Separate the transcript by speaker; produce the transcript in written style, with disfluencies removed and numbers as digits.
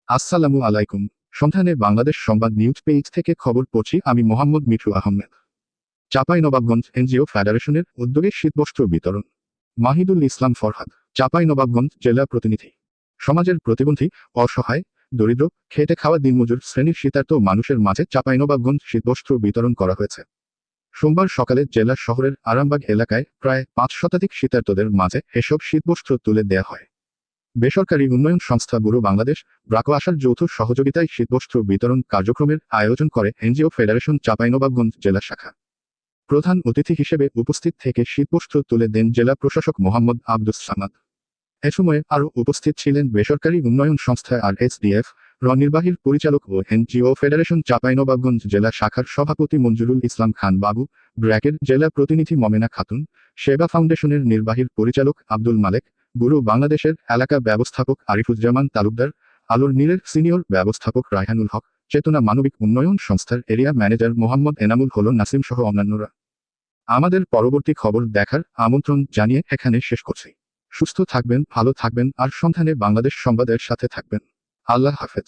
Speaker 1: আসসালামু আলাইকুম। সন্ধানে বাংলাদেশ সংবাদ নিউজ পেজ থেকে খবর পড়ছি আমি মোহাম্মদ মিঠু আহমেদ। চাঁপাইনবাবগঞ্জ এনজিও ফেডারেশনের উদ্যোগে শীতবস্ত্র বিতরণ। মাহিদুল ইসলাম ফরহাদ, চাঁপাইনবাবগঞ্জ জেলা প্রতিনিধি। সমাজের প্রতিবন্ধী, অসহায়, দরিদ্র, খেটে খাওয়া দিনমজুর শ্রেণীর শীতার্ত মানুষের মাঝে চাঁপাইনবাবগঞ্জ শীতবস্ত্র বিতরণ করা হয়েছে। সোমবার সকালে জেলা শহরের আরামবাগ এলাকায় প্রায় 5 শতাধিক শীতার্তদের মাঝে এসব শীতবস্ত্র তুলে দেয়া হয়। বেসরকারি উন্নয়ন সংস্থা ব্যুরো বাংলাদেশ, ব্রাকো আশার যৌথ সহযোগিতায় শীতবস্ত্র বিতরণ কার্যক্রমের আয়োজন করে এনজিও ফেডারেশন চাঁপাইনবাবগঞ্জ জেলা শাখা। প্রধান অতিথি হিসেবে উপস্থিত থেকে শীতবস্ত্র তুলে দেন জেলা প্রশাসক মোহাম্মদ আব্দুস সামাদ। এ সময় আরও উপস্থিত ছিলেন বেসরকারি উন্নয়ন সংস্থা RSDF র নির্বাহীর পরিচালক ও এনজিও ফেডারেশন চাঁপাইনবাবগঞ্জ জেলা শাখার সভাপতি মঞ্জুরুল ইসলাম খান বাবু, ব্র্যাকের জেলা প্রতিনিধি মমেনা খাতুন, সেবা ফাউন্ডেশনের নির্বাহীর পরিচালক আব্দুল মালেক, ব্যুরো বাংলাদেশের এলাকা ব্যবস্থাপক আরিফুজ্জামান তালুকদার, আলোর নীলের সিনিয়র ব্যবস্থাপক রায়হানুল হক, চেতনা মানবিক উন্নয়ন সংস্থার এরিয়া ম্যানেজার মোহাম্মদ এনামুল হলো নাসিম সহ অন্যান্যরা। আমাদের পরবর্তী খবর দেখার আমন্ত্রণ জানিয়ে এখানে শেষ করছি। সুস্থ থাকবেন, ভালো থাকবেন আর সন্ধানে বাংলাদেশ সংবাদের সাথে থাকবেন। আল্লাহ হাফেজ।